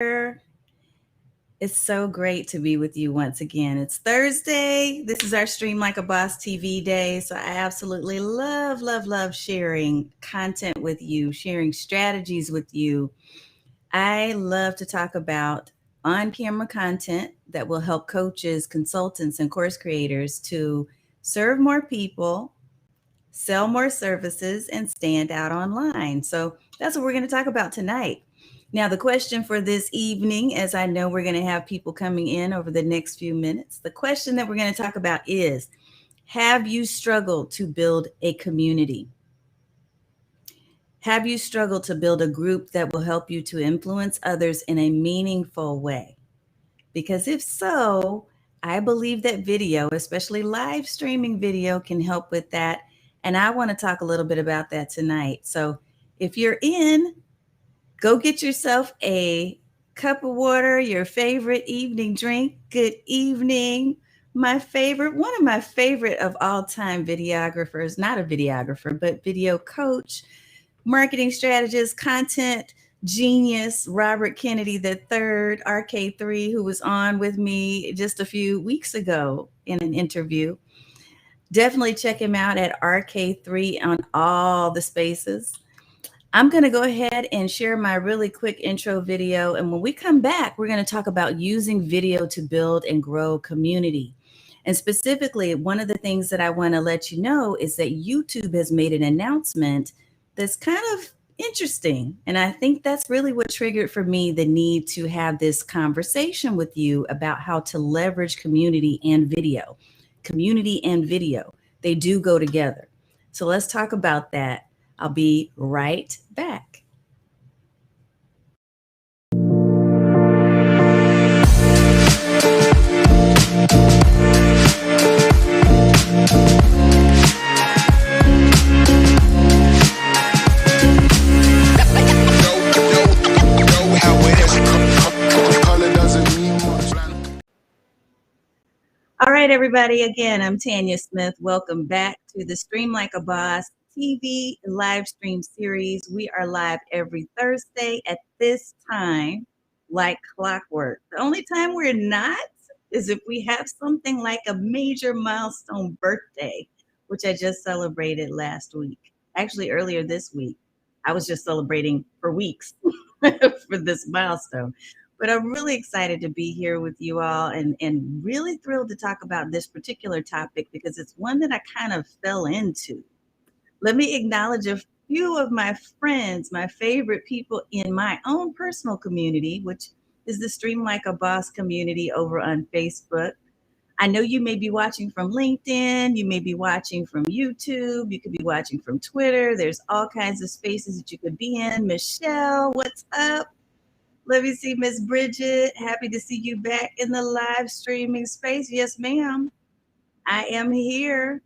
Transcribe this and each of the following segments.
It's so great to be with you once again. It's Thursday. This is our Stream Like a Boss TV day. So I absolutely love sharing content with you, sharing strategies with you. I love to talk about on camera content that will help coaches, consultants, and course creators to serve more people, sell more services, and stand out online. So that's what we're going to talk about tonight. Now, the question for this evening, as I know we're going to have people coming in over the next few minutes, the question that we're going to talk about is, have you struggled to build a community? Have you struggled to build a group that will help you to influence others in a meaningful way? Because if so, I believe that video, especially live streaming video, can help with that. And I want to talk a little bit about that tonight. So if you're in, go get yourself a cup of water, your favorite evening drink. Good evening. One of my favorite of all time videographers, not a videographer, but video coach, marketing strategist, content genius, Robert Kennedy III, RK3, who was on with me just a few weeks ago in an interview. Definitely check him out at RK3 on all the spaces. I'm going to go ahead and share my really quick intro video. And when we come back, we're going to talk about using video to build and grow community. And specifically, one of the things that I want to let you know is that YouTube has made an announcement that's kind of interesting. And I think that's really what triggered for me the need to have this conversation with you about how to leverage community and video. Community and video, they do go together. So let's talk about that. I'll be right back. All right, everybody. Again, I'm Tanya Smith. Welcome back to the Stream Like a Boss TV live stream series. We are live every Thursday at this time, like clockwork. The only time we're not is if we have something like a major milestone birthday, which I just celebrated last week. Actually, earlier this week, I was just celebrating for weeks for this milestone. But I'm really excited to be here with you all and really thrilled to talk about this particular topic because it's one that I kind of fell into. Let me acknowledge a few of my friends, my favorite people in my own personal community, which is the Stream Like a Boss community over on Facebook. I know you may be watching from LinkedIn, you may be watching from YouTube, you could be watching from Twitter. There's all kinds of spaces that you could be in. Michelle, what's up? Let me see, Miss Bridget. Happy to see you back in the live streaming space. Yes, ma'am. I am here.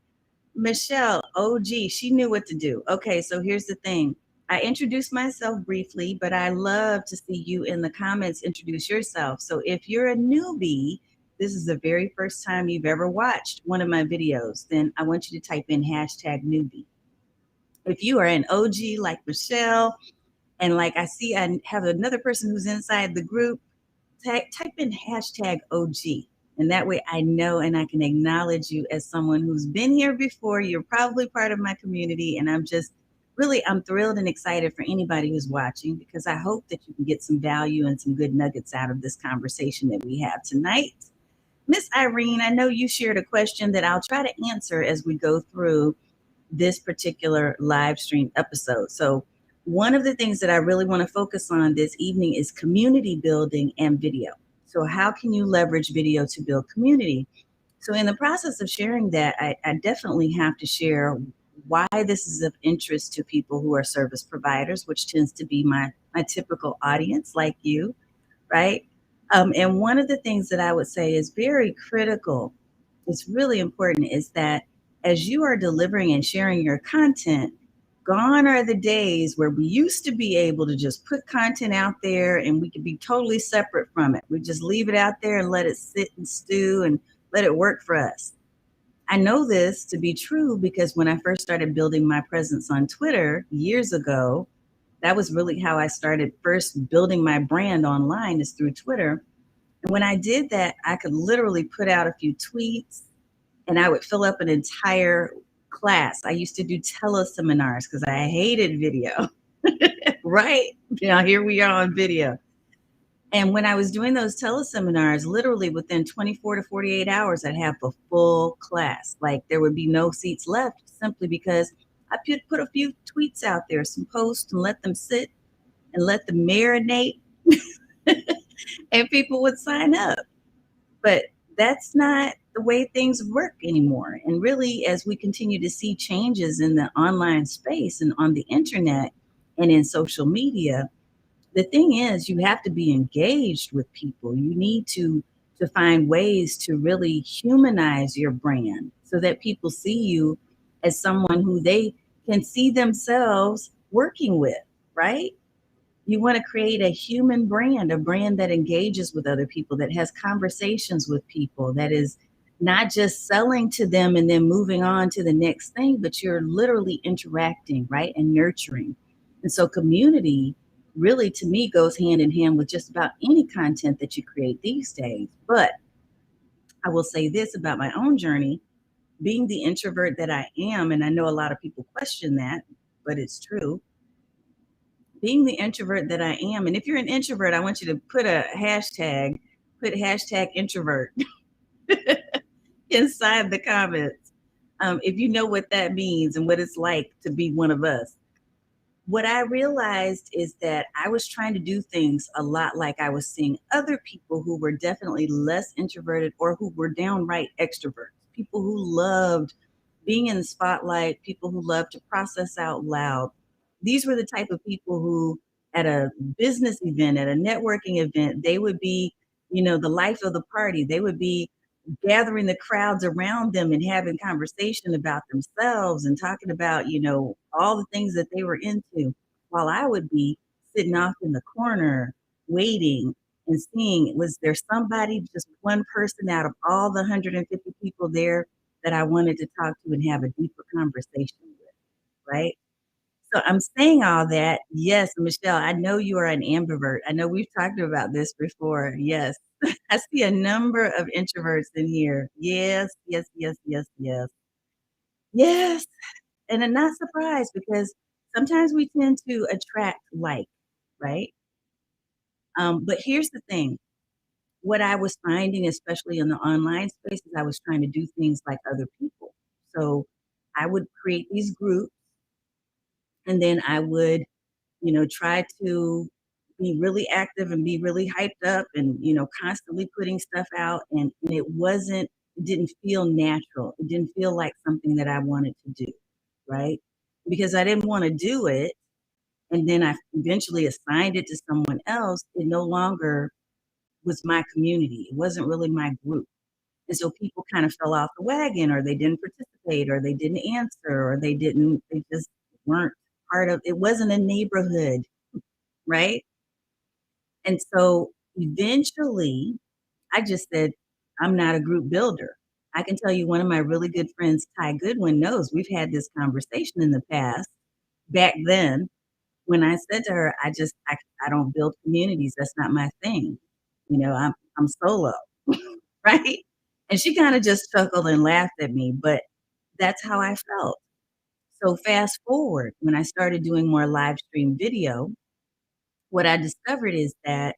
Michelle, OG, she knew what to do. Okay, so here's the thing. I introduced myself briefly, but I love to see you in the comments introduce yourself. So if you're a newbie, this is the very first time you've ever watched one of my videos, then I want you to type in #newbie. If you are an OG like Michelle, and like I see I have another person who's inside the group, type in #OG. And that way I know and I can acknowledge you as someone who's been here before. You're probably part of my community. And I'm thrilled and excited for anybody who's watching because I hope that you can get some value and some good nuggets out of this conversation that we have tonight. Miss Irene, I know you shared a question that I'll try to answer as we go through this particular live stream episode. So one of the things that I really want to focus on this evening is community building and video. So how can you leverage video to build community? So in the process of sharing that, I definitely have to share why this is of interest to people who are service providers, which tends to be my typical audience like you, right? And one of the things that I would say is very critical, it's really important, is that as you are delivering and sharing your content, gone are the days where we used to be able to just put content out there and we could be totally separate from it. We just leave it out there and let it sit and stew and let it work for us. I know this to be true because when I first started building my presence on Twitter years ago, that was really how I started first building my brand online, is through Twitter. And when I did that, I could literally put out a few tweets and I would fill up an entire class. I used to do teleseminars because I hated video, right? Now here we are on video. And when I was doing those teleseminars, literally within 24 to 48 hours, I'd have a full class. Like there would be no seats left simply because I put a few tweets out there, some posts, and let them sit and let them marinate, and people would sign up. But that's not the way things work anymore. And really, as we continue to see changes in the online space and on the internet and in social media, the thing is you have to be engaged with people. You need to find ways to really humanize your brand so that people see you as someone who they can see themselves working with, right? You want to create a human brand, a brand that engages with other people, that has conversations with people, that is not just selling to them and then moving on to the next thing, but you're literally interacting, right? And nurturing. And so community really to me goes hand in hand with just about any content that you create these days. But I will say this about my own journey, being the introvert that I am, and I know a lot of people question that, but it's true, being the introvert that I am. And if you're an introvert, I want you to put a hashtag, put hashtag introvert inside the comments. If you know what that means and what it's like to be one of us. What I realized is that I was trying to do things a lot like I was seeing other people who were definitely less introverted or who were downright extroverts, people who loved being in the spotlight, people who loved to process out loud. These were the type of people who, at a business event, at a networking event, they would be, the life of the party. They would be gathering the crowds around them and having conversation about themselves and talking about, all the things that they were into, while I would be sitting off in the corner waiting and seeing, was there somebody, just one person out of all the 150 people there that I wanted to talk to and have a deeper conversation with, right? So I'm saying all that. Yes, Michelle, I know you are an ambivert. I know we've talked about this before. Yes. I see a number of introverts in here. Yes, yes, yes, yes, yes. Yes. And I'm not surprised because sometimes we tend to attract like, right? But here's the thing. What I was finding, especially in the online space, is I was trying to do things like other people. So I would create these groups and then I would try to be really active and be really hyped up and, constantly putting stuff out. And it didn't feel natural. It didn't feel like something that I wanted to do, right? Because I didn't want to do it. And then I eventually assigned it to someone else. It no longer was my community. It wasn't really my group. And so people kind of fell off the wagon, or they didn't participate, or they didn't answer, or they just weren't part of it. Wasn't a neighborhood, right? And so eventually I just said, I'm not a group builder. I can tell you one of my really good friends, Ty Goodwin, knows we've had this conversation in the past. Back then, when I said to her, I don't build communities. That's not my thing. I'm solo, right? And she kind of just chuckled and laughed at me, but that's how I felt. So fast forward, when I started doing more live stream video, what I discovered is that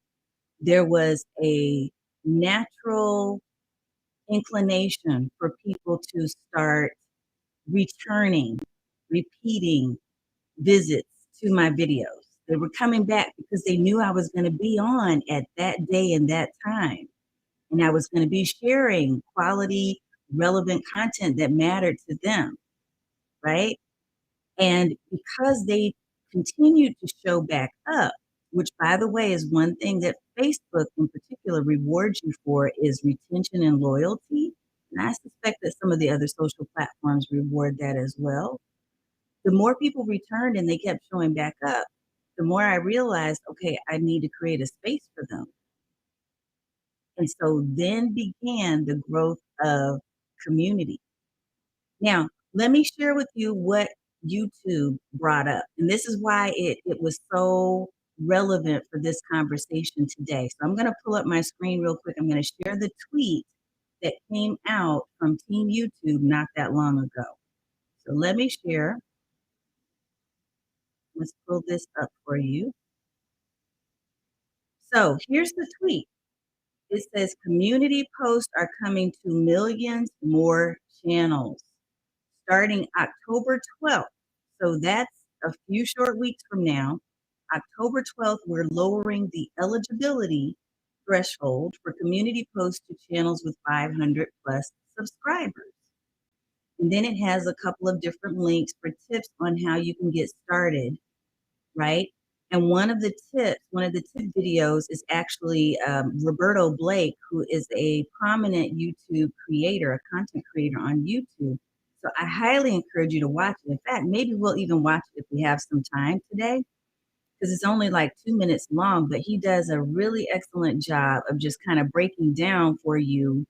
there was a natural inclination for people to start returning, repeating visits to my videos. They were coming back because they knew I was going to be on at that day and that time. And I was going to be sharing quality, relevant content that mattered to them, right? And because they continued to show back up, which by the way is one thing that Facebook in particular rewards you for, is retention and loyalty. And I suspect that some of the other social platforms reward that as well. The more people returned and they kept showing back up, the more I realized, okay, I need to create a space for them. And so then began the growth of community. Now, let me share with you what YouTube brought up. And this is why it was so relevant for this conversation today. So I'm going to pull up my screen real quick. I'm going to share the tweet that came out from Team YouTube not that long ago. So let me share. Let's pull this up for you. So here's the tweet. It says community posts are coming to millions more channels starting October 12th. So that's a few short weeks from now. October 12th, we're lowering the eligibility threshold for community posts to channels with 500 plus subscribers. And then it has a couple of different links for tips on how you can get started, right? And one of the tip videos is actually Roberto Blake, who is a prominent YouTube creator, a content creator on YouTube. So I highly encourage you to watch it. In fact, maybe we'll even watch it if we have some time today, because it's only like 2 minutes long, but he does a really excellent job of just kind of breaking down for you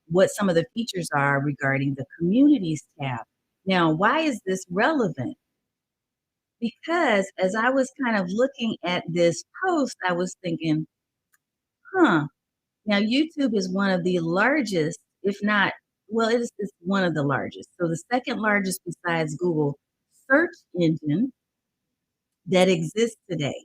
what some of the features are regarding the communities tab. Now, why is this relevant? Because as I was kind of looking at this post, I was thinking, now YouTube is one of the largest, if not, well, it's one of the largest. So the second largest besides Google search engine that exists today.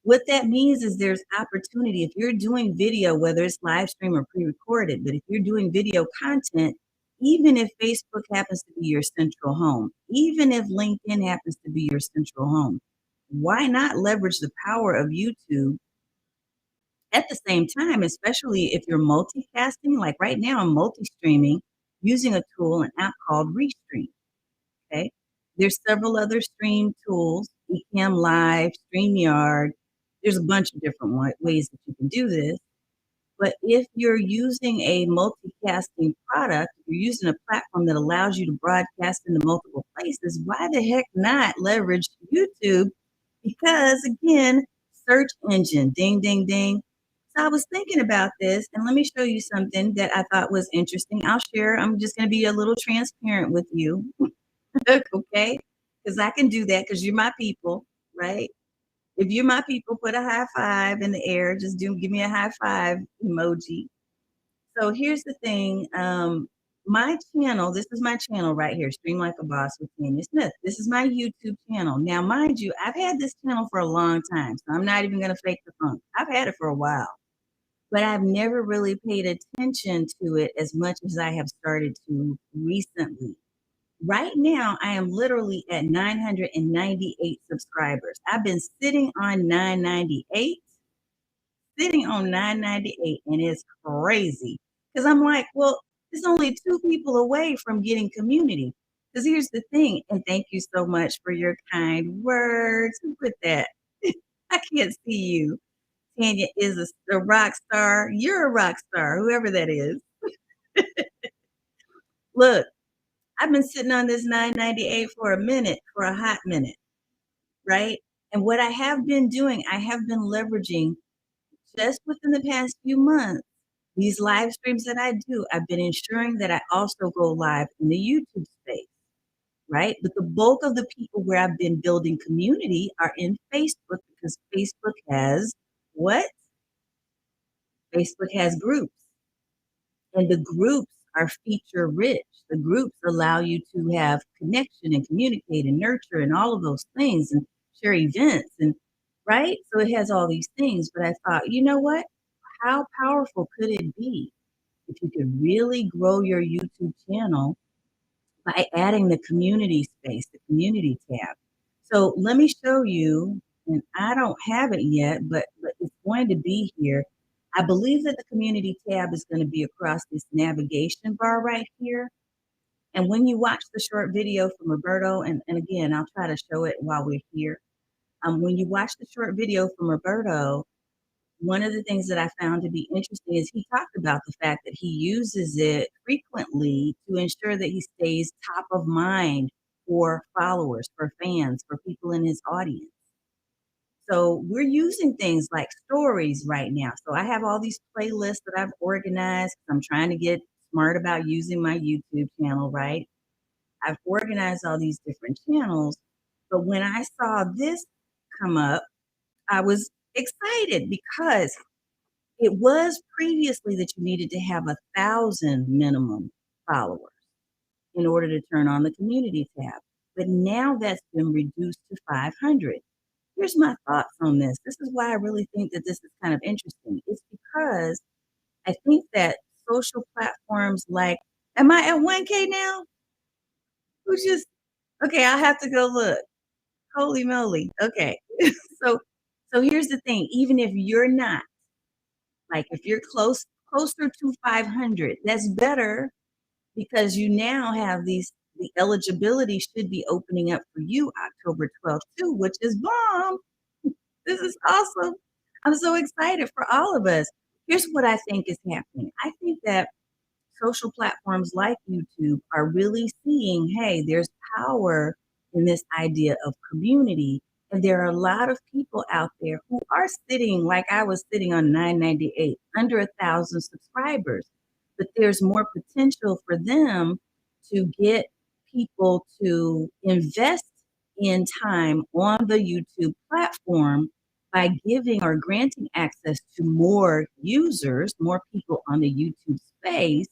What that means is there's opportunity. If you're doing video, whether it's live stream or pre-recorded, but if you're doing video content, even if Facebook happens to be your central home, even if LinkedIn happens to be your central home, why not leverage the power of YouTube at the same time, especially if you're multicasting? Like right now, I'm multi-streaming using a tool, an app called Restream. Okay. There's several other stream tools, Ecamm Live, StreamYard. There's a bunch of different ways that you can do this. But if you're using a multicasting product, you're using a platform that allows you to broadcast into multiple places, why the heck not leverage YouTube? Because again, search engine, ding, ding, ding. So I was thinking about this, and let me show you something that I thought was interesting. I'll share. I'm just going to be a little transparent with you. Okay? Because I can do that because you're my people, right? If you're my people, put a high five in the air. Just give me a high five emoji. So here's the thing. My channel, this is my channel right here, Stream Like a Boss with Tanya Smith. This is my YouTube channel. Now, mind you, I've had this channel for a long time, so I'm not even going to fake the funk. I've had it for a while, but I've never really paid attention to it as much as I have started to recently. Right now, I am literally at 998 subscribers. I've been sitting on 998, and it's crazy. Because I'm like, well, it's only two people away from getting community. Because here's the thing, and thank you so much for your kind words. Who put that? I can't see you. Tanya is a rock star. You're a rock star, whoever that is. Look, I've been sitting on this 998 for a minute, for a hot minute, right? And what I have been doing, I have been leveraging just within the past few months, these live streams that I do, I've been ensuring that I also go live in the YouTube space, right? But the bulk of the people where I've been building community are in Facebook because Facebook has what? Facebook has groups. And the groups are feature rich. The groups allow you to have connection and communicate and nurture and all of those things and share events and right. So it has all these things. But I thought, you know what? How powerful could it be if you could really grow your YouTube channel by adding the community space, the community tab? So let me show you, and I don't have it yet, but it's going to be here. I believe that the community tab is going to be across this navigation bar right here. And when you watch the short video from Roberto, and again, I'll try to show it while we're here. When you watch the short video from Roberto, one of the things that I found to be interesting is he talked about the fact that he uses it frequently to ensure that he stays top of mind for followers, for fans, for people in his audience. So we're using things like stories right now. So I have all these playlists that I've organized. I'm trying to get smart about using my YouTube channel, right? I've organized all these different channels. But when I saw this come up, I was excited because it was previously that you needed to have 1,000 minimum followers in order to turn on the community tab. But now that's been reduced to 500. Here's my thoughts on this. This is why I really think that this is kind of interesting. It's because I think that social platforms like, am I at 1K now? Who's just, okay, I'll have to go look. Holy moly. Okay. so so here's the thing. Even if you're not, like if you're closer to 500, that's better because you now have the eligibility should be opening up for you October 12th too, which is bomb. This is awesome. I'm so excited for all of us. Here's what I think is happening. I think that social platforms like YouTube are really seeing, hey, there's power in this idea of community. And there are a lot of people out there who are sitting like I was sitting on 998, under 1,000 subscribers. But there's more potential for them to get people to invest in time on the YouTube platform by giving or granting access to more users, more people on the YouTube space.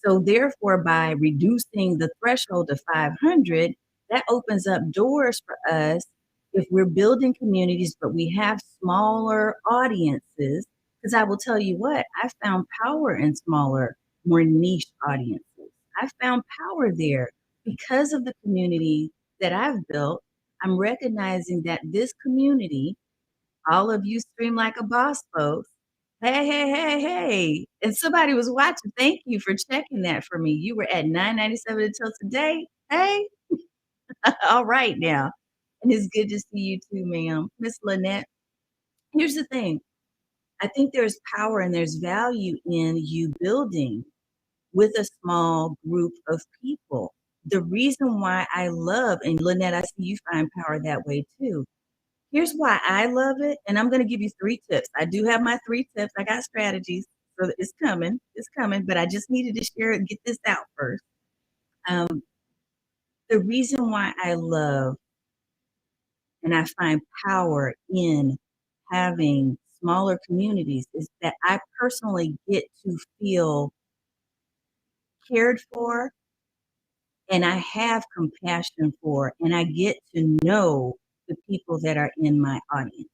So therefore, by reducing the threshold to 500, that opens up doors for us if we're building communities, but we have smaller audiences. Because I will tell you what, I found power in smaller, more niche audiences. I found power there because of the community that I've built. I'm recognizing that this community, all of you Stream Like a Boss folks, hey, hey, hey, hey. And somebody was watching. Thank you for checking that for me. You were at 997 until today. Hey, all right now. And it's good to see you too, ma'am. Miss Lynette. Here's the thing. I think there's power and there's value in you building with a small group of people. The reason why I love, and Lynette, I see you find power that way too. Here's why I love it, and I'm going to give you 3 tips. I do have my 3 tips. I got strategies, so it's coming. It's coming, but I just needed to share it, get this out first. Um, the reason why I love and I find power in having smaller communities is that I personally get to feel cared for and I have compassion for, and I get to know the people that are in my audience,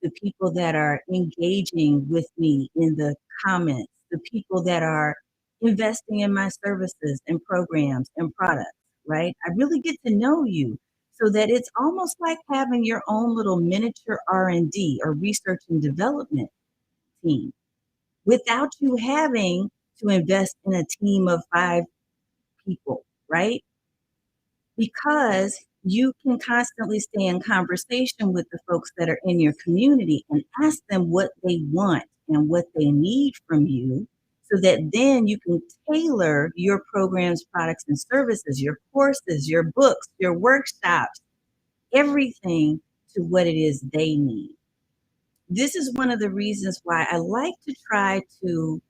the people that are engaging with me in the comments, the people that are investing in my services and programs and products, right? I really get to know you so that it's almost like having your own little miniature R&D or research and development team without you having to invest in a team of 5 people, right? Because you can constantly stay in conversation with the folks that are in your community and ask them what they want and what they need from you so that then you can tailor your programs, products, and services, your courses, your books, your workshops, everything to what it is they need. This is one of the reasons why I like to try to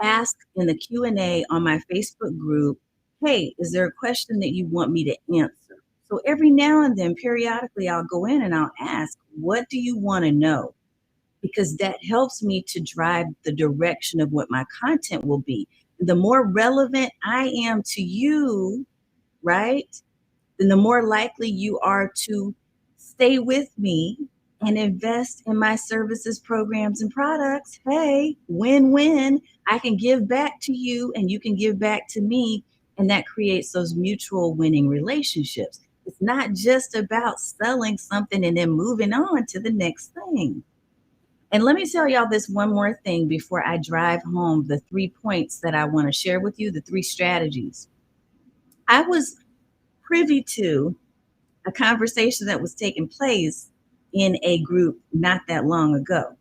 ask in the Q&A on my Facebook group, hey, is there a question that you want me to answer? So every now and then, periodically, I'll go in and I'll ask, what do you want to know? Because that helps me to drive the direction of what my content will be. The more relevant I am to you, right? Then the more likely you are to stay with me and invest in my services, programs, and products. Hey, win-win. I can give back to you and you can give back to me. And that creates those mutual winning relationships. It's not just about selling something and then moving on to the next thing. And let me tell y'all this one more thing before I drive home the 3 points that I want to share with you, the 3 strategies. I was privy to a conversation that was taking place in a group not that long ago.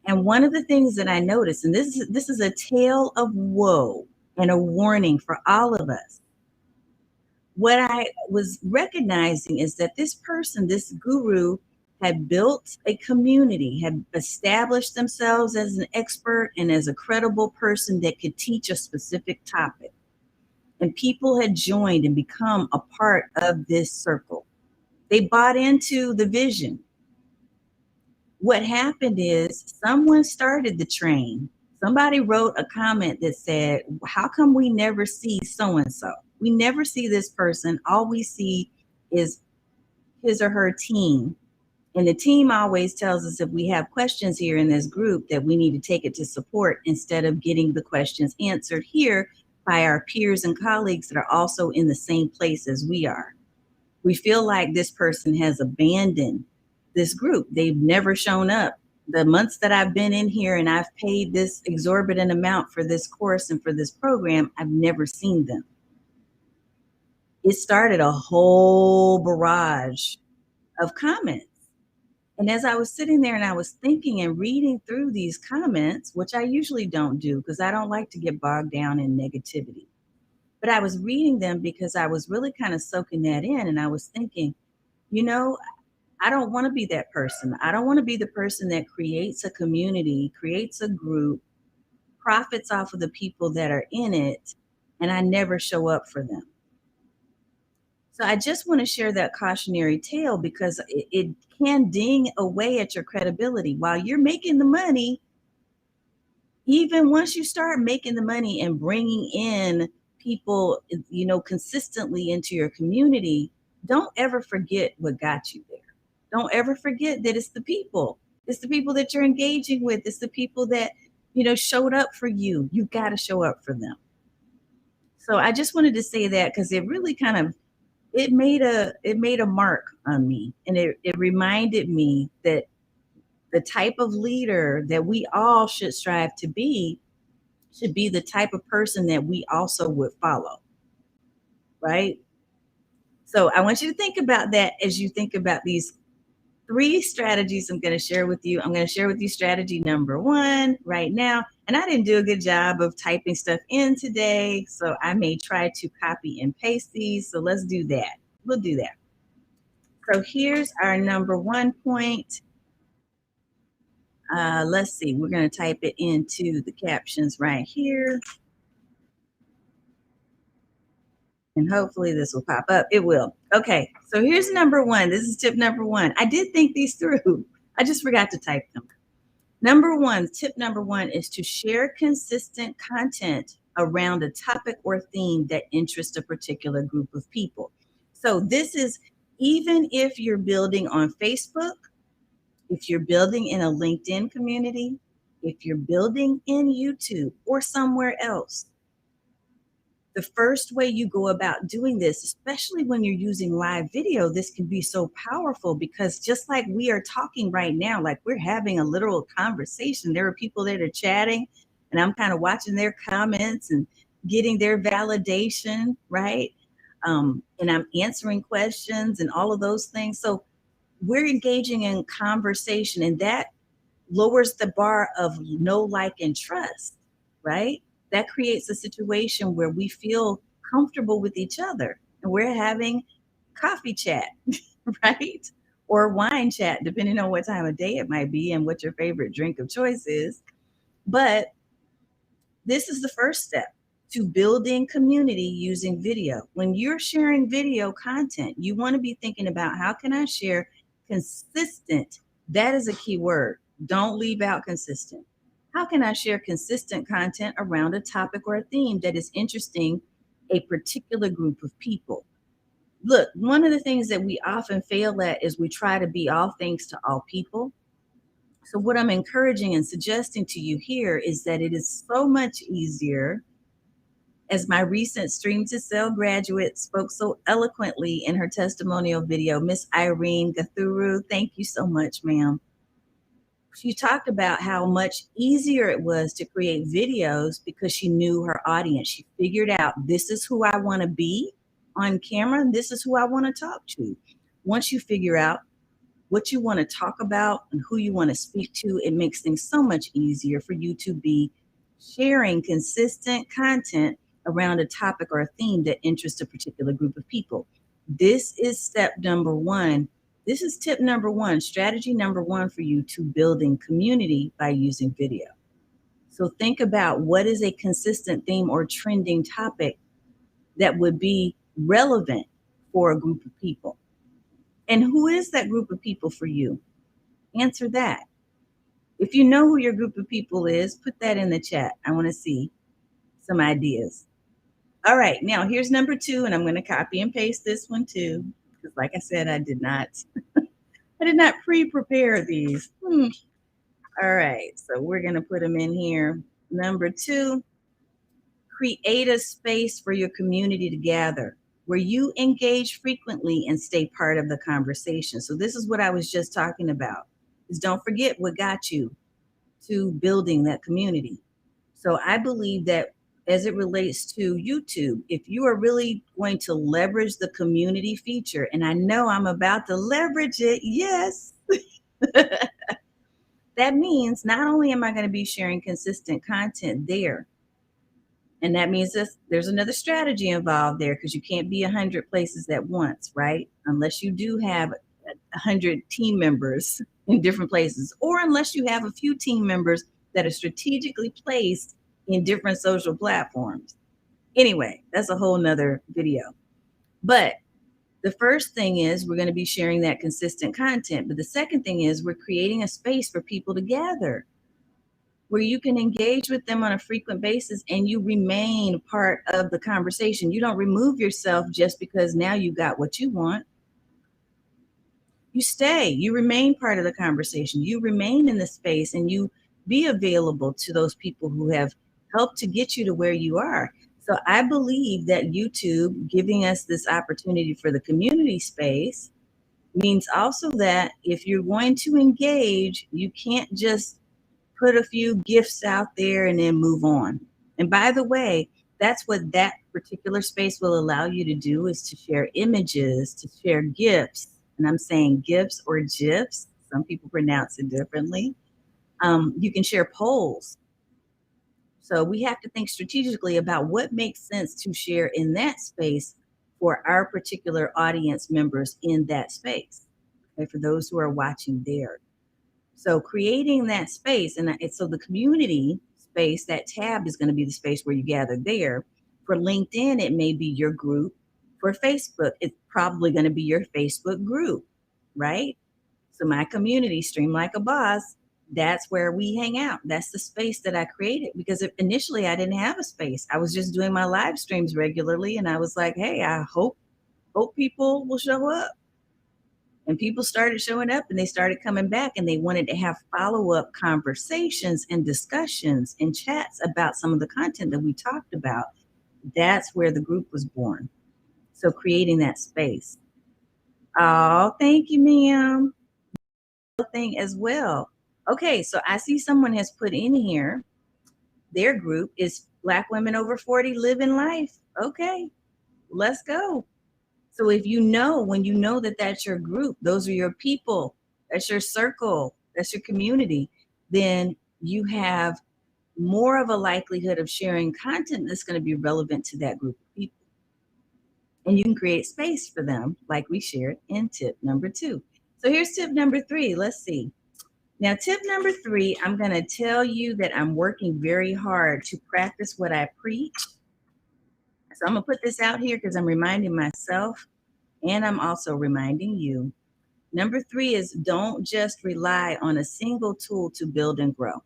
And one of the things that I noticed, and this is a tale of woe and a warning for all of us. What I was recognizing is that this person, this guru, had built a community, had established themselves as an expert and as a credible person that could teach a specific topic. and people had joined and become a part of this circle. They bought into the vision. What happened is someone started the train. Somebody wrote a comment that said, how come we never see so-and-so? We never see this person. All we see is his or her team. And the team always tells us if we have questions here in this group that we need to take it to support instead of getting the questions answered here by our peers and colleagues that are also in the same place as we are. We feel like this person has abandoned this group. They've never shown up. The months that I've been in here and I've paid this exorbitant amount for this course and for this program, I've never seen them. It started a whole barrage of comments. And as I was sitting there and I was thinking and reading through these comments, which I usually don't do because I don't like to get bogged down in negativity, but I was reading them because I was really kind of soaking that in. And I was thinking, you know, I don't want to be that person. I don't want to be the person that creates a community, creates a group, profits off of the people that are in it, and I never show up for them. So I just want to share that cautionary tale because it can ding away at your credibility. While you're making the money, even once you start making the money and bringing in people, you know, consistently into your community, don't ever forget what got you there. Don't ever forget that it's the people. It's the people that you're engaging with. It's the people that, you know, showed up for you. You got to show up for them. So I just wanted to say that because it really kind of it made a mark on me, and it reminded me that the type of leader that we all should strive to be should be the type of person that we also would follow, right? So I want you to think about that as you think about these 3 strategies I'm going to share with you. I'm going to share with you strategy number 1 right now. And I didn't do a good job of typing stuff in today, so I may try to copy and paste these. So let's do that. We'll do that. So here's our number 1 point. Let's see. We're going to type it into the captions right here. And hopefully this will pop up. It will. Okay, so here's number 1. This is tip number 1. I did think these through. I just forgot to type them. Tip number one is to share consistent content around a topic or theme that interests a particular group of people. So this is even if you're building on Facebook, if you're building in a LinkedIn community, if you're building in YouTube or somewhere else, the first way you go about doing this, especially when you're using live video, this can be so powerful because just like we are talking right now, like we're having a literal conversation, there are people that are chatting and I'm kind of watching their comments and getting their validation, right? And I'm answering questions and all of those things. So we're engaging in conversation, and that lowers the bar of know, like, and trust, right? That creates a situation where we feel comfortable with each other and we're having coffee chat, right? Or wine chat, depending on what time of day it might be and what your favorite drink of choice is. But this is the first step to building community using video. When you're sharing video content, you want to be thinking about how can I share consistent? That is a key word. Don't leave out consistent. How can I share consistent content around a topic or a theme that is interesting a particular group of people? Look, one of the things that we often fail at is we try to be all things to all people. So what I'm encouraging and suggesting to you here is that it is so much easier, as my recent Stream to Sell graduate spoke so eloquently in her testimonial video, Miss Irene Gathuru, thank you so much, ma'am. She talked about how much easier it was to create videos because she knew her audience. She figured out this is who I want to be on camera, and this is who I want to talk to. Once you figure out what you want to talk about and who you want to speak to, it makes things so much easier for you to be sharing consistent content around a topic or a theme that interests a particular group of people. This is step number 1. This is tip number 1, strategy number 1 for you to building community by using video. So think about what is a consistent theme or trending topic that would be relevant for a group of people. And who is that group of people for you? Answer that. If you know who your group of people is, put that in the chat. I want to see some ideas. All right, now here's number 2, and I'm going to copy and paste this one too, because like I said, I did not pre-prepare these. All right, so we're going to put them in here. Number 2, create a space for your community to gather where you engage frequently and stay part of the conversation. So this is what I was just talking about, is don't forget what got you to building that community. So I believe that as it relates to YouTube, if you are really going to leverage the community feature, and I know I'm about to leverage it, yes, that means not only am I going to be sharing consistent content there, and that means there's another strategy involved there, because you can't be 100 places at once, right? Unless you do have 100 team members in different places, or unless you have a few team members that are strategically placed in different social platforms. Anyway, that's a whole nother video. But the first thing is we're going to be sharing that consistent content. But the second thing is we're creating a space for people to gather where you can engage with them on a frequent basis and you remain part of the conversation. You don't remove yourself just because now you got what you want. You stay, you remain part of the conversation. You remain in the space and you be available to those people who have helped to get you to where you are. So I believe that YouTube giving us this opportunity for the community space means also that if you're going to engage, you can't just put a few gifts out there and then move on. And by the way, that's what that particular space will allow you to do, is to share images, to share gifts. And I'm saying gifts or GIFs. Some people pronounce it differently. You can share polls. So we have to think strategically about what makes sense to share in that space for our particular audience members in that space, okay, for those who are watching there. So creating that space, and so the community space, that tab is going to be the space where you gather there. For LinkedIn, it may be your group. For Facebook, it's probably going to be your Facebook group, right? So my community, Stream Like a Boss, that's where we hang out. That's the space that I created, because initially I didn't have a space. I was just doing my live streams regularly, and I was like, hey, I hope people will show up. And people started showing up and they started coming back, and they wanted to have follow-up conversations and discussions and chats about some of the content that we talked about. That's where the group was born. So creating that space. Oh, thank you, ma'am. Thing as well. Okay, so I see someone has put in here, their group is Black Women Over 40 Living Life. Okay, let's go. So if you know, when you know that that's your group, those are your people, that's your circle, that's your community, then you have more of a likelihood of sharing content that's going to be relevant to that group of people. And you can create space for them, like we shared in tip number 2. So here's tip number 3. Let's see. Now, tip number 3, I'm going to tell you that I'm working very hard to practice what I preach. So I'm going to put this out here because I'm reminding myself, and I'm also reminding you. Number 3 is don't just rely on a single tool to build and grow.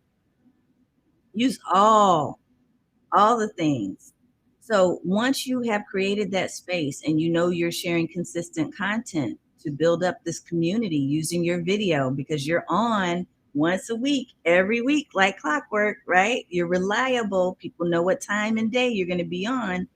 Use all the things. So once you have created that space and you know you're sharing consistent content to build up this community using your video, because you're on once a week, every week, like clockwork, right? You're reliable. People know what time and day you're going to be on.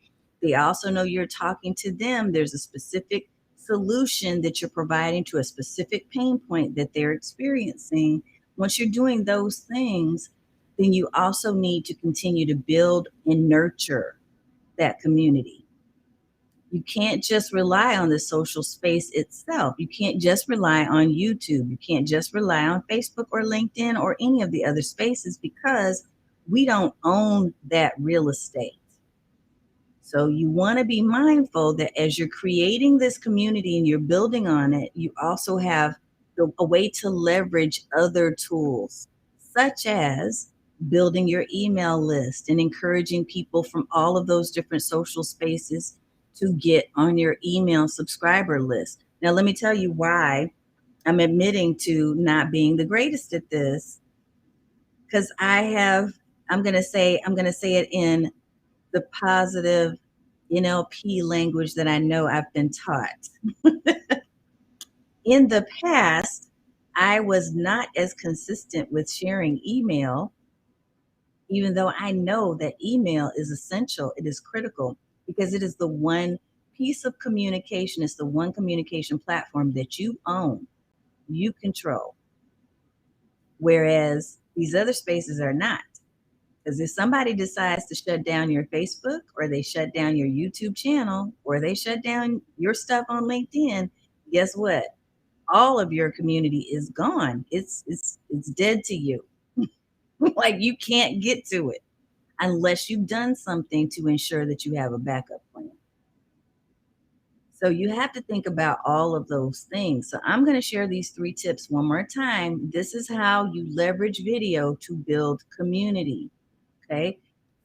They also know you're talking to them. There's a specific solution that you're providing to a specific pain point that they're experiencing. Once you're doing those things, then you also need to continue to build and nurture that community. You can't just rely on the social space itself. You can't just rely on YouTube. You can't just rely on Facebook or LinkedIn or any of the other spaces, because we don't own that real estate. So you want to be mindful that as you're creating this community and you're building on it, you also have a way to leverage other tools, such as building your email list and encouraging people from all of those different social spaces to get on your email subscriber list. Now, let me tell you why I'm admitting to not being the greatest at this, because I'm going to say it in the positive NLP language that I know I've been taught. In the past, I was not as consistent with sharing email, even though I know that email is essential. It is critical because it is the one piece of communication. It's the one communication platform that you own, you control. Whereas these other spaces are not. Because if somebody decides to shut down your Facebook, or they shut down your YouTube channel, or they shut down your stuff on LinkedIn, guess what? All of your community is gone. It's dead to you. Like, you can't get to it unless you've done something to ensure that you have a backup plan. So you have to think about all of those things. So I'm going to share these 3 tips one more time. This is how you leverage video to build community. Okay.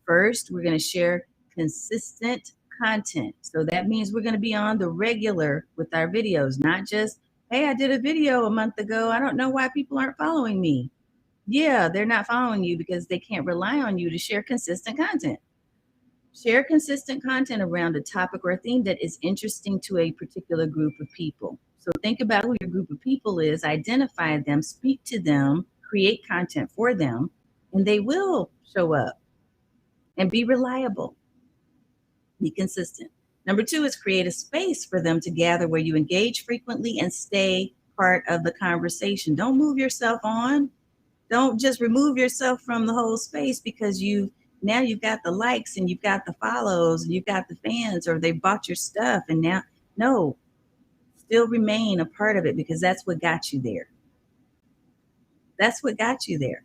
First, we're going to share consistent content. So that means we're going to be on the regular with our videos, not just, hey, I did a video a month ago. I don't know why people aren't following me. Yeah, they're not following you because they can't rely on you to share consistent content. Share consistent content around a topic or a theme that is interesting to a particular group of people. So think about who your group of people is, identify them, speak to them, create content for them, and they will show up. And be reliable. Be consistent. Number 2 is create a space for them to gather where you engage frequently and stay part of the conversation. Don't move yourself on. Don't just remove yourself from the whole space because you've got the likes and you've got the follows and you've got the fans, or they bought your stuff, and now, no, still remain a part of it because that's what got you there. That's what got you there.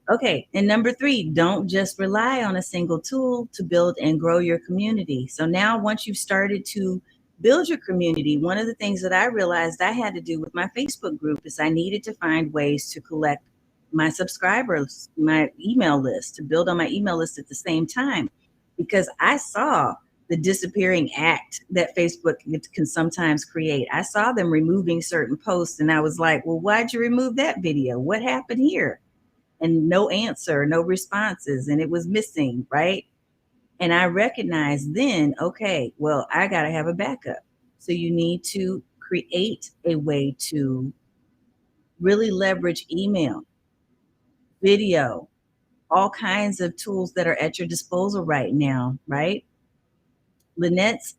Okay, and number 3, don't just rely on a single tool to build and grow your community. So now, once you've started to build your community, one of the things that I realized I had to do with my Facebook group is I needed to find ways to collect my subscribers, my email list, to build on my email list at the same time, because I saw the disappearing act that Facebook can sometimes create. I saw them removing certain posts, and I was like, well, why'd you remove that video? What happened here? And no answer, no responses, and it was missing, right? And I recognized then, okay, well, I got to have a backup. So you need to create a way to really leverage email, video, all kinds of tools that are at your disposal right now, right? Lynette's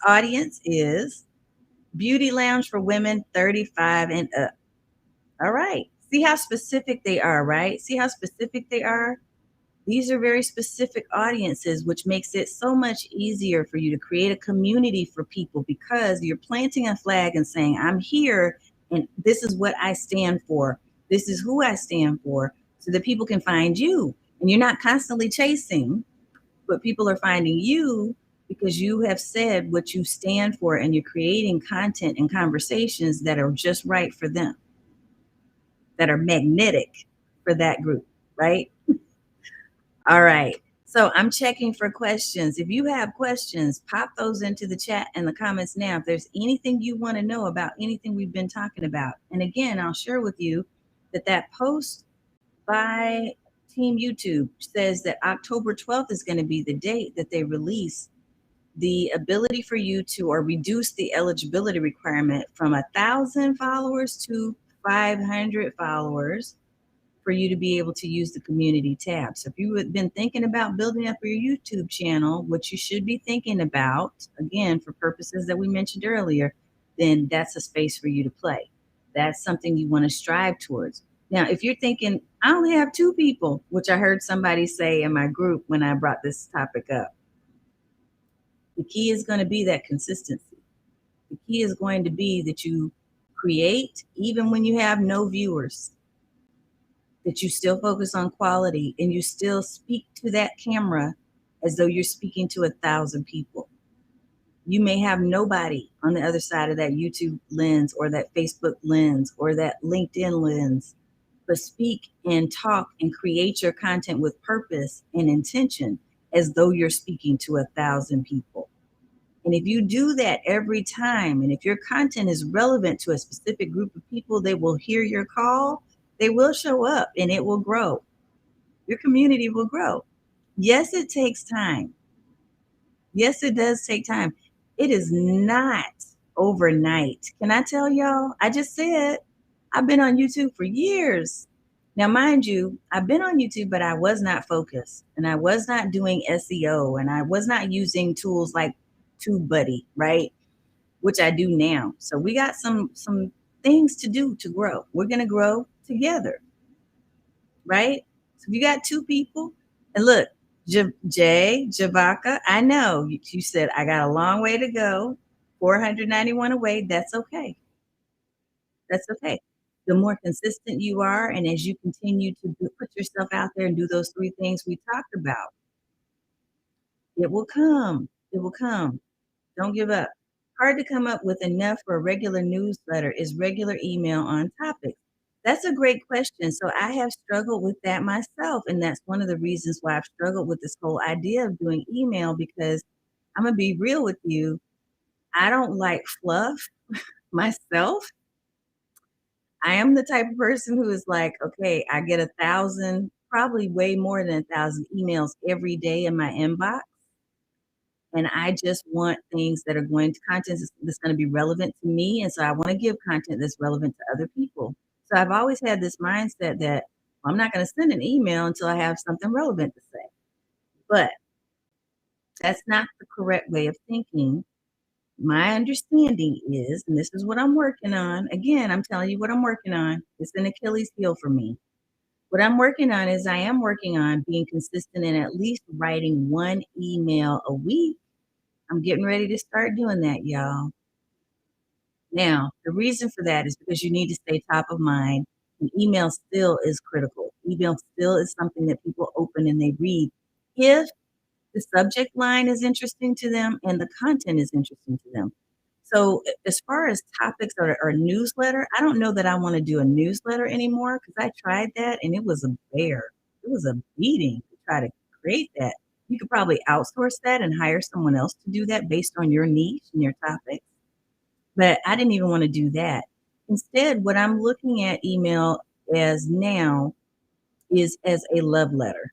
audience is beauty lounge for women 35 and up. All right. See how specific they are, right? See how specific they are? These are very specific audiences, which makes it so much easier for you to create a community for people, because you're planting a flag and saying, I'm here and this is what I stand for. This is who I stand for, so that people can find you. And you're not constantly chasing, but people are finding you because you have said what you stand for, and you're creating content and conversations that are just right for them, that are magnetic for that group, right? All right. So I'm checking for questions. If you have questions, pop those into the chat and the comments now. If there's anything you want to know about anything we've been talking about. And again, I'll share with you that post by Team YouTube says that October 12th is going to be the date that they release the ability for you to, or reduce the eligibility requirement from 1,000 followers to 500 followers, for you to be able to use the community tab. So if you have been thinking about building up your YouTube channel, what you should be thinking about, again, for purposes that we mentioned earlier, then that's a space for you to play. That's something you want to strive towards. Now, if you're thinking, I only have 2 people, which I heard somebody say in my group when I brought this topic up, the key is going to be that consistency. The key is going to be that you create even when you have no viewers, that you still focus on quality, and you still speak to that camera as though you're speaking to 1,000 people. You may have nobody on the other side of that YouTube lens, or that Facebook lens, or that LinkedIn lens, but speak and talk and create your content with purpose and intention as though you're speaking to 1,000 people. And if you do that every time, and if your content is relevant to a specific group of people, they will hear your call, they will show up, and it will grow. Your community will grow. Yes, it takes time. Yes, it does take time. It is not overnight. Can I tell y'all? I just said I've been on YouTube for years. Now, mind you, I've been on YouTube, but I was not focused and I was not doing SEO and I was not using tools like TubeBuddy, right? Which I do now. So we got some things to do to grow. We're going to grow together, right? So if you got two people, and look, Javaka, I know you said I got a long way to go, 491 away. That's okay. That's okay. The more consistent you are, and as you continue to put yourself out there and do those three things we talked about, it will come. It will come. Don't give up. Hard to come up with enough for a regular newsletter is regular email on topics. That's a great question. So I have struggled with that myself. And that's one of the reasons why I've struggled with this whole idea of doing email, because I'm going to be real with you. I don't like fluff myself. I am the type of person who is like, okay, I get 1,000, probably way more than 1,000 emails every day in my inbox. And I just want things that are content that's going to be relevant to me. And so I want to give content that's relevant to other people. So I've always had this mindset that I'm not going to send an email until I have something relevant to say. But that's not the correct way of thinking. My understanding is, and this is what I'm working on. Again, I'm telling you what I'm working on. It's an Achilles heel for me. What I'm working on is I am working on being consistent in at least writing one email a week. I'm getting ready to start doing that, y'all. Now, the reason for that is because you need to stay top of mind. And email still is critical. Email still is something that people open and they read if the subject line is interesting to them and the content is interesting to them. So as far as topics or newsletter, I don't know that I want to do a newsletter anymore, because I tried that and it was a bear. It was a beating to try to create that. You could probably outsource that and hire someone else to do that based on your niche and your topics. But I didn't even want to do that. Instead, what I'm looking at email as now is as a love letter.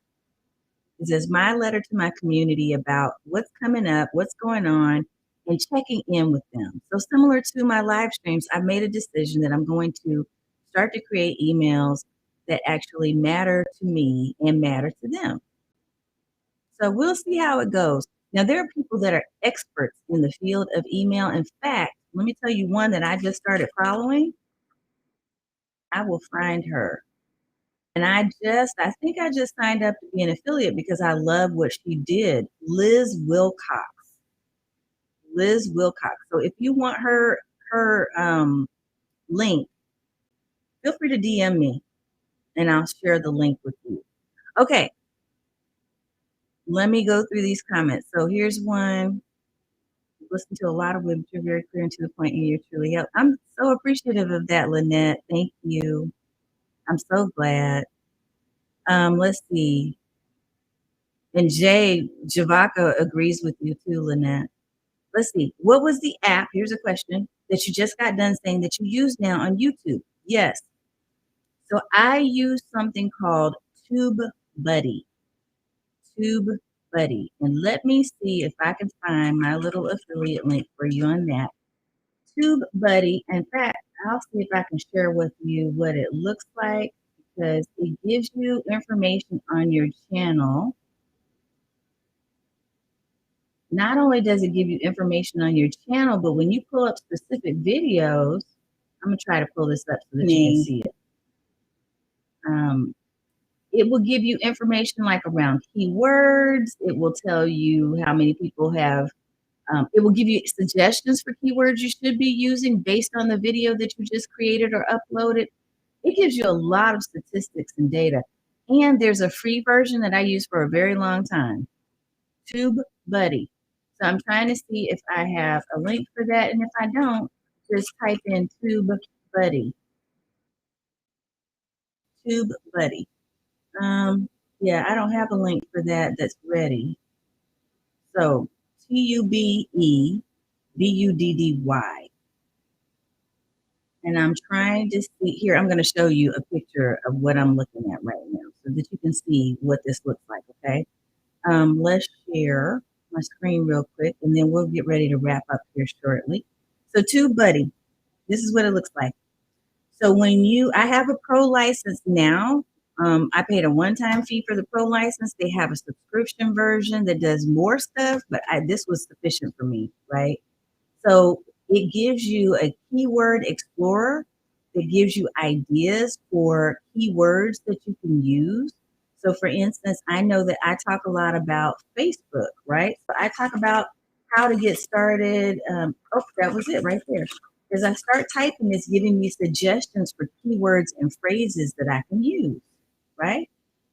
Is as my letter to my community about what's coming up, what's going on, and checking in with them. So similar to my live streams, I've made a decision that I'm going to start to create emails that actually matter to me and matter to them. So we'll see how it goes. Now, there are people that are experts in the field of email. In fact, let me tell you one that I just started following. I will find her. And I think I just signed up to be an affiliate because I love what she did. Liz Wilcox. Liz Wilcox. So if you want her link, feel free to DM me and I'll share the link with you. Okay. Let me go through these comments. So here's one. Listen to a lot of women, you're very clear and to the point, and you're truly helped. I'm so appreciative of that, Lynette. Thank you. I'm so glad. Let's see. And Javaka agrees with you too, Lynette. Let's see. What was the app? Here's a question that you just got done saying that you use now on YouTube. Yes. So I use something called TubeBuddy. TubeBuddy. And let me see if I can find my little affiliate link for you on that. TubeBuddy. In fact, I'll see if I can share with you what it looks like, because it gives you information on your channel. Not only does it give you information on your channel, but when you pull up specific videos, I'm going to try to pull this up so that you can see it. It will give you information like around keywords. It will tell you how many people have, it will give you suggestions for keywords you should be using based on the video that you just created or uploaded. It gives you a lot of statistics and data. And there's a free version that I use for a very long time, TubeBuddy. So I'm trying to see if I have a link for that. And if I don't, just type in TubeBuddy. TubeBuddy. Yeah, I don't have a link for that that's ready. So TubeBuddy. And I'm trying to see here. I'm going to show you a picture of what I'm looking at right now so that you can see what this looks like. Okay. Let's share my screen real quick and then we'll get ready to wrap up here shortly. So TubeBuddy, this is what it looks like. So I have a pro license now. I paid a one-time fee for the pro license. They have a subscription version that does more stuff, but this was sufficient for me, right? So it gives you a keyword explorer that gives you ideas for keywords that you can use. So for instance, I know that I talk a lot about Facebook, right? So I talk about how to get started. Oh, that was it right there. As I start typing, it's giving me suggestions for keywords and phrases that I can use, right?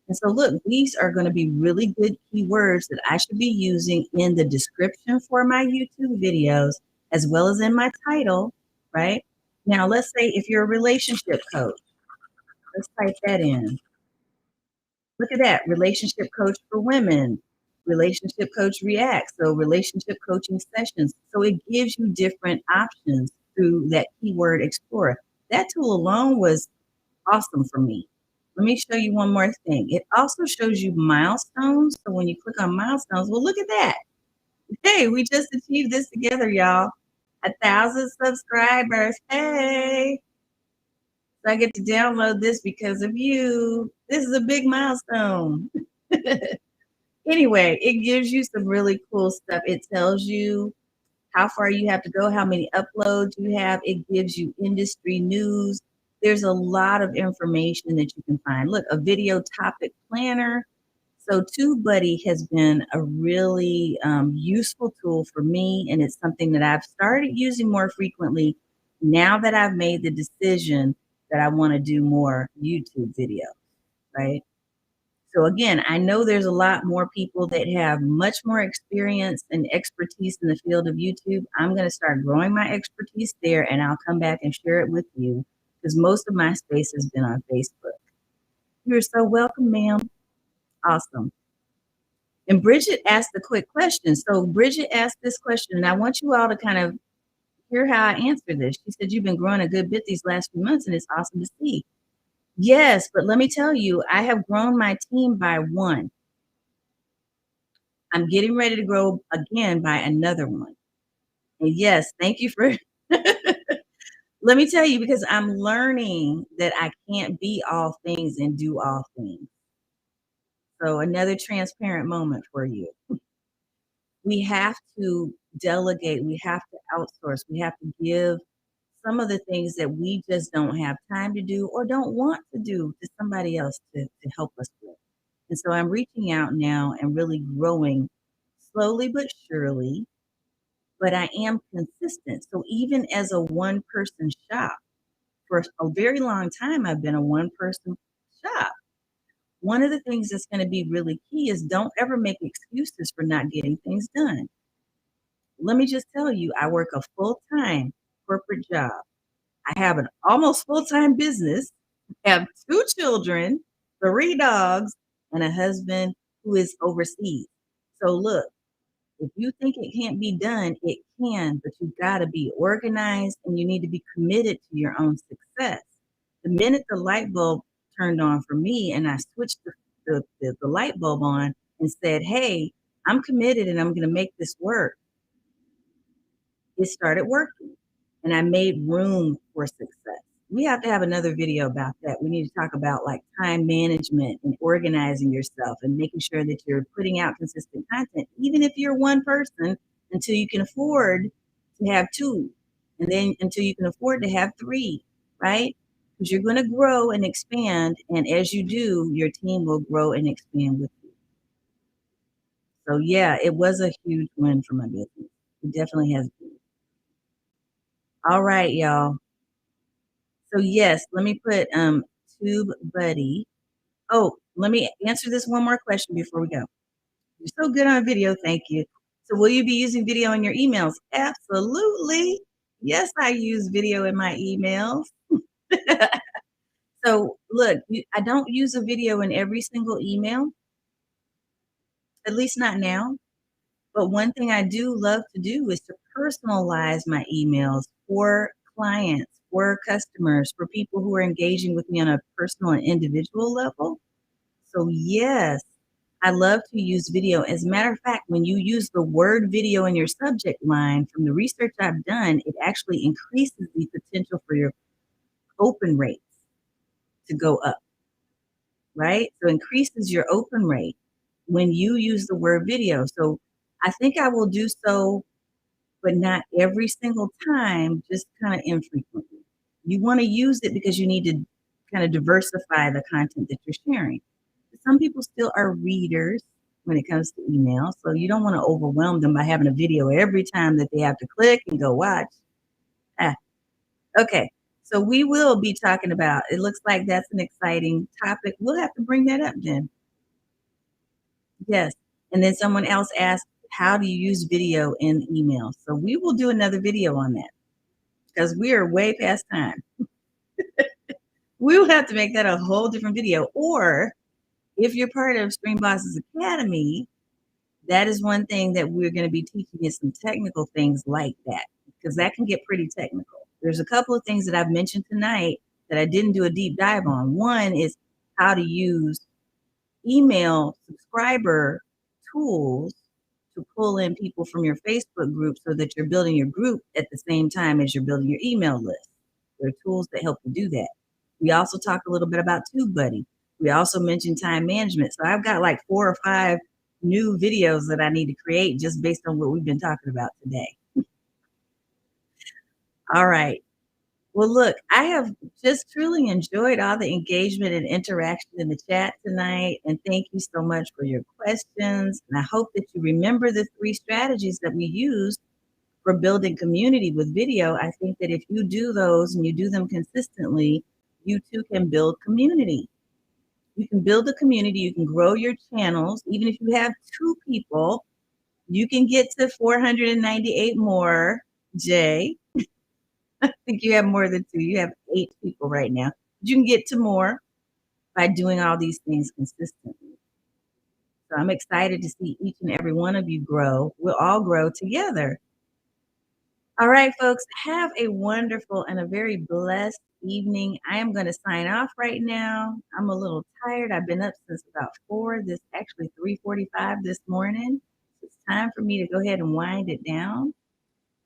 And so look, these are going to be really good keywords that I should be using in the description for my YouTube videos, as well as in my title, right? Now, let's say if you're a relationship coach, let's type that in. Look at that, relationship coach for women, relationship coach reacts, so relationship coaching sessions. So it gives you different options through that keyword explorer. That tool alone was awesome for me. Let me show you one more thing. It also shows you milestones. So when you click on milestones, well, look at that. Hey, we just achieved this together, y'all. 1,000 subscribers. Hey. So I get to download this because of you. This is a big milestone. Anyway, it gives you some really cool stuff. It tells you how far you have to go, how many uploads you have. It gives you industry news. There's a lot of information that you can find. Look, a video topic planner. So TubeBuddy has been a really useful tool for me, and it's something that I've started using more frequently now that I've made the decision that I want to do more YouTube videos, right? So again, I know there's a lot more people that have much more experience and expertise in the field of YouTube. I'm going to start growing my expertise there, and I'll come back and share it with you because most of my space has been on Facebook. You're so welcome, ma'am. Awesome. And Bridget asked a quick question. So Bridget asked this question, and I want you all to kind of hear how I answer this. She said, you've been growing a good bit these last few months, and it's awesome to see. Yes, but let me tell you, I have grown my team by one. I'm getting ready to grow again by another one. And yes, thank you for, let me tell you, because I'm learning that I can't be all things and do all things. So another transparent moment for you. We have to delegate, we have to outsource, we have to give some of the things that we just don't have time to do or don't want to do to somebody else to help us with. And so I'm reaching out now and really growing slowly but surely, but I am consistent. So even as a one person shop, for a very long time, I've been a one person shop. One of the things that's going to be really key is don't ever make excuses for not getting things done. Let me just tell you, I work a full time corporate job. I have an almost full time business, I have 2 children, 3 dogs, and a husband who is overseas. So look, if you think it can't be done, it can, but you've got to be organized and you need to be committed to your own success. The minute the light bulb turned on for me and I switched the light bulb on and said, hey, I'm committed and I'm going to make this work, it started working and I made room for success. We have to have another video about that. We need to talk about like time management and organizing yourself and making sure that you're putting out consistent content, even if you're one person, until you can afford to have 2, and then until you can afford to have 3, right? Because you're going to grow and expand. And as you do, your team will grow and expand with you. So yeah, it was a huge win for my business. It definitely has been. All right, y'all. So yes, let me put TubeBuddy. Oh, let me answer this one more question before we go. You're so good on video, thank you. So will you be using video in your emails? Absolutely. Yes, I use video in my emails. So look, I don't use a video in every single email, at least not now. But one thing I do love to do is to personalize my emails for clients, for customers, for people who are engaging with me on a personal and individual level. So yes, I love to use video. As a matter of fact, when you use the word video in your subject line, from the research I've done, it actually increases the potential for your open rates to go up, right? So increases your open rate when you use the word video. So I think I will do so, but not every single time, just kind of infrequently. You want to use it because you need to kind of diversify the content that you're sharing. Some people still are readers when it comes to email, so you don't want to overwhelm them by having a video every time that they have to click and go watch. Ah, okay. So we will be talking about, it looks like that's an exciting topic. We'll have to bring that up then. Yes. And then someone else asked, how do you use video in email? So we will do another video on that because we are way past time. We will have to make that a whole different video. Or if you're part of Stream Bosses Academy, that is one thing that we're going to be teaching you, some technical things like that, because that can get pretty technical. There's a couple of things that I've mentioned tonight that I didn't do a deep dive on. One is how to use email subscriber tools to pull in people from your Facebook group so that you're building your group at the same time as you're building your email list. There are tools that help you do that. We also talked a little bit about TubeBuddy. We also mentioned time management. So I've got like 4 or 5 new videos that I need to create just based on what we've been talking about today. All right. Well, look, I have just truly enjoyed all the engagement and interaction in the chat tonight. And thank you so much for your questions. And I hope that you remember the 3 strategies that we use for building community with video. I think that if you do those and you do them consistently, you too can build community. You can build a community. You can grow your channels. Even if you have 2 people, you can get to 498 more, Jay. I think you have more than 2. You have 8 people right now. You can get to more by doing all these things consistently. So I'm excited to see each and every one of you grow. We'll all grow together. All right, folks, have a wonderful and a very blessed evening. I am going to sign off right now. I'm a little tired. I've been up since about 4, actually 3:45 this morning. It's time for me to go ahead and wind it down.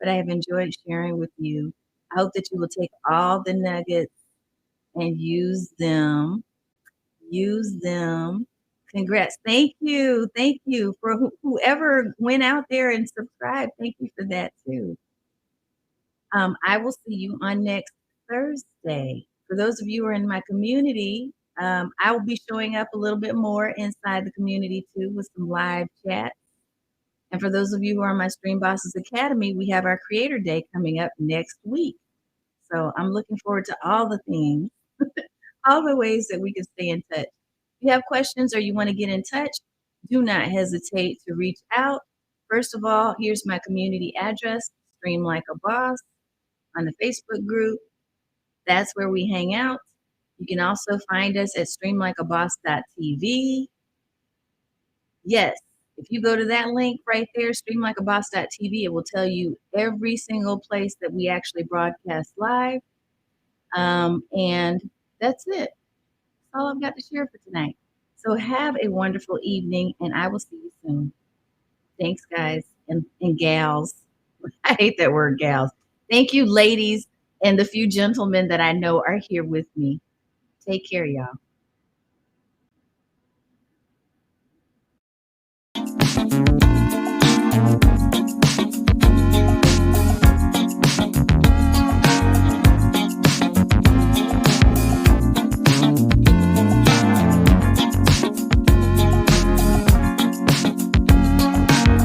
But I have enjoyed sharing with you. I hope that you will take all the nuggets and use them. Use them. Congrats. Thank you. Thank you for whoever went out there and subscribed. Thank you for that too. I will see you on next Thursday. For those of you who are in my community, I will be showing up a little bit more inside the community too with some live chat. And for those of you who are in my Stream Bosses Academy, we have our Creator Day coming up next week. So I'm looking forward to all the things, all the ways that we can stay in touch. If you have questions or you want to get in touch, do not hesitate to reach out. First of all, here's my community address, Stream Like a Boss, on the Facebook group. That's where we hang out. You can also find us at streamlikeaboss.tv. Yes, if you go to that link right there, streamlikeaboss.tv, it will tell you every single place that we actually broadcast live. And that's it. That's all I've got to share for tonight. So have a wonderful evening, and I will see you soon. Thanks, guys and gals. I hate that word, gals. Thank you, ladies, and the few gentlemen that I know are here with me. Take care, y'all.